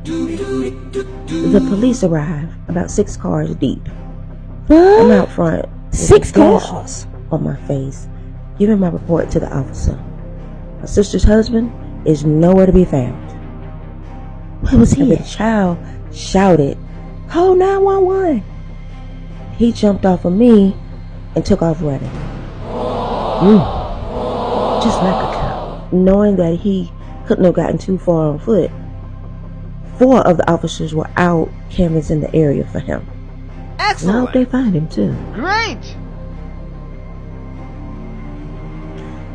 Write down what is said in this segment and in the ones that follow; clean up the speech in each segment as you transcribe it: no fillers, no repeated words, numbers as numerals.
The police arrive, about 6 cars deep. What? I'm out front. 6 cars? On my face, giving my report to the officer. My sister's husband is nowhere to be found. Where was he And the at? child shouted, "Call 911." He jumped off of me and took off running. Just like a cow. Knowing that he couldn't have gotten too far on foot, 4 of the officers were out canvassing the area for him. I hope Excellent. they find him too. Great.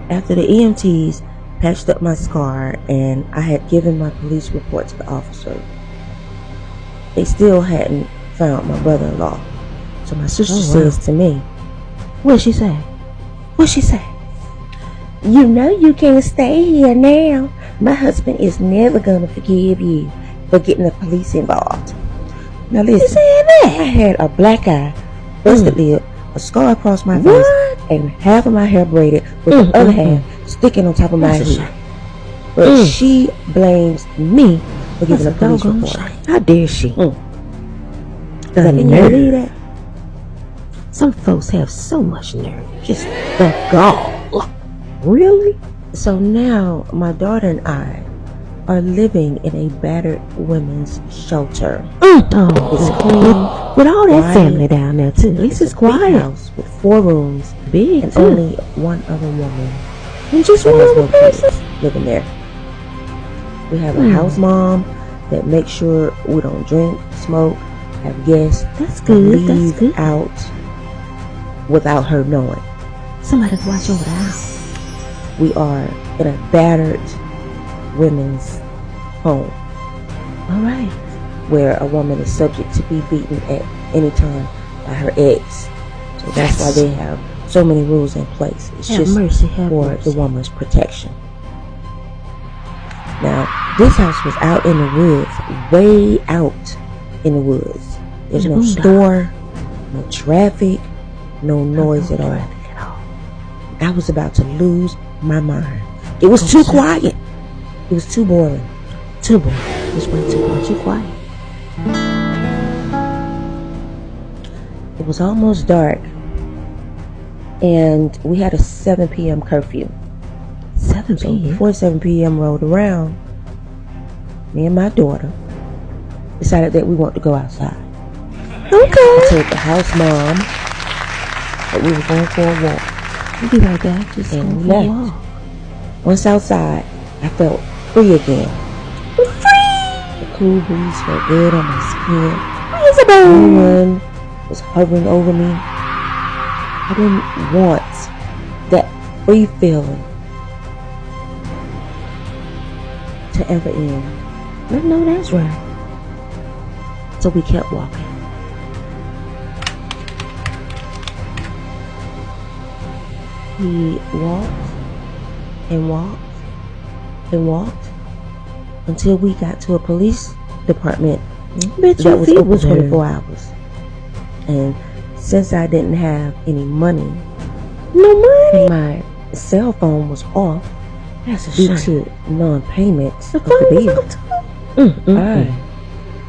After the EMTs patched up my scar and I had given my police report to the officer, they still hadn't found my brother-in-law. So my sister says to me, What'd she say? "What'd she say? You know you can't stay here now. My husband is never gonna forgive you for getting the police involved." Now listen, I had a black eye, busted lip, a scar across my face, and half of my hair braided with the other half sticking on top of my head. But she blames me for giving a police report. How dare she? The Can you nerve. believe that? Some folks have so much nerve. Just the gall. Really? So now my daughter and I are living in a battered women's shelter. Oh, It's clean, with all that quiet. family down there too. At least it's a big quiet. house with 4 rooms Big and too. only one other woman And just that one has other no person. kids living there. We have a house mom that makes sure we don't drink, smoke, have guests, That's and good. That's leave good. out without her knowing. Somebody to watch over the house. We are in a battered women's home All right. where a woman is subject to be beaten at any time by her ex. So that's why they have so many rules in place. It's Have just mercy, have for mercy. the woman's protection. Now, this house was out in the woods, way out in the woods. There's no store, no traffic, no noise at all. I was about to lose my mind. It was too quiet. It was too boring. Too boy. Just way too boy. Too quiet. It was almost dark, and we had a 7 p.m. curfew. 7 So p.m. before 7 p.m. rolled around, me and my daughter decided that we want to go outside. Okay. I told the house mom that we were going for a walk. We'll be right back. Just And going we for a left. walk. Once outside, I felt free again. The cool breeze felt good on my skin. No one was hovering over me. I didn't want that free feeling to ever end. No, that's right. So we kept walking. We walked and walked and walked until we got to a police department Bet that your was feet open was 24 hours. And since I didn't have any money, No money. and my cell phone was off That's a due shame. to non-payments The of the phone was bill. off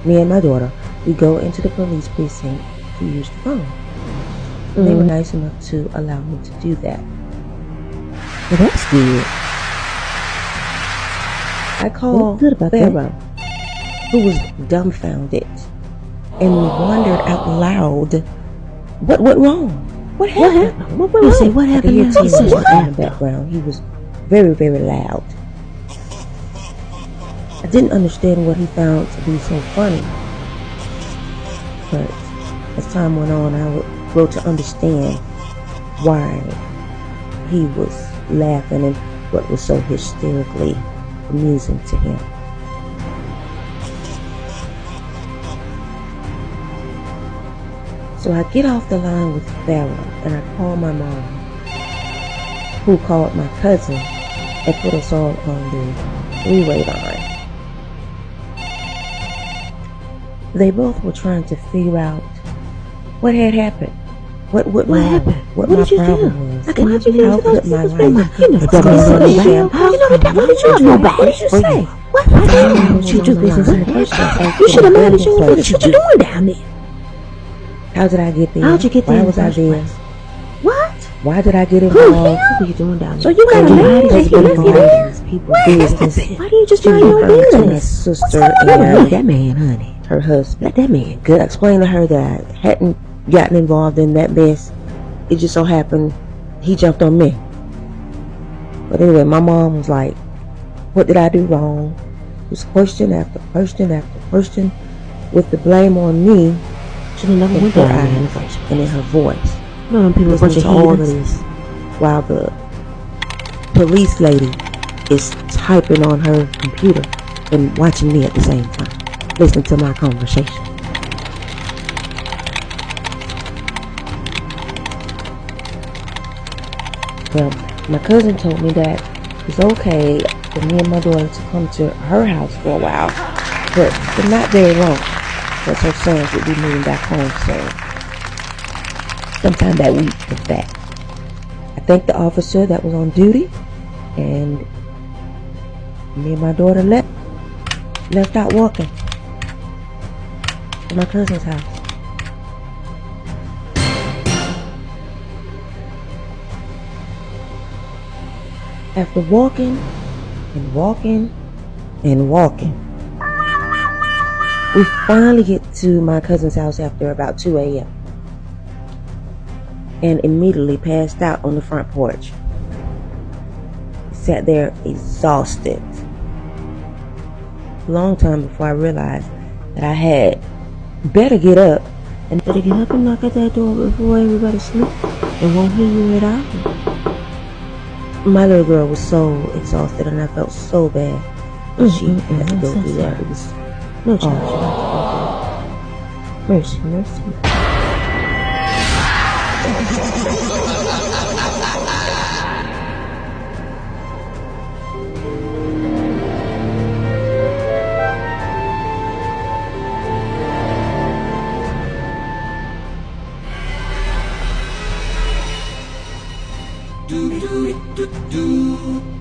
too. Me and my daughter, we go into the police precinct to use the phone. They were nice enough to allow me to do that. Well, that's good. I called good about that? Pharaoh, who was dumbfounded and wondered out loud, what went wrong? What What happened? happened? What you say? What I could happened? hear now? T-Boy He said, in the background. He was very, very loud. I didn't understand what he found to be so funny. But as time went on, I would grow to understand why he was laughing and what was so hysterically amusing to him. So I get off the line with Pharaoh and I call my mom, who called my cousin and put us all on the three-way line. They both were trying to figure out what had happened. What happened? What What my did you problem do? was. I can imagine How you could my know, life you know, become you so know know that. Why did you go back? What did you say? What? Why did you do this in the first place? You should have managed your business. What you doing down there? How did I get there? How'd you get there? Why was I there? What? Why did I get Who involved? were you doing down there? So you got a man that you left you there? People's Business. Why do you just She mind your referred to my business? sister Let and that man, honey. her husband. Let that man Good. I explained to her that I hadn't gotten involved in that mess. It just so happened he jumped on me. But anyway, my mom was like, what did I do wrong? It was question after question after question with the blame on me Should have never in went her down there in the eyes first place. and in her voice. You know them people a bunch Listening of to all of heathens. this while the police lady is typing on her computer and watching me at the same time, listening to my conversation. Well, my cousin told me that it's okay for me and my daughter to come to her house for a while, but not very long, because her sons would be moving back home soon. Sometime that week, in fact. I thanked the officer that was on duty, and me and my daughter left out walking to my cousin's house. After walking and walking and walking, we finally get to my cousin's house after about 2 a.m. and immediately passed out on the front porch. Sat there exhausted. A long time before I realized that I had better get up and knock at that door before everybody sleep and won't hear you at all. My little girl was so exhausted and I felt so bad that she had to go through that. It was no child. Mercy, mercy. Do do do do.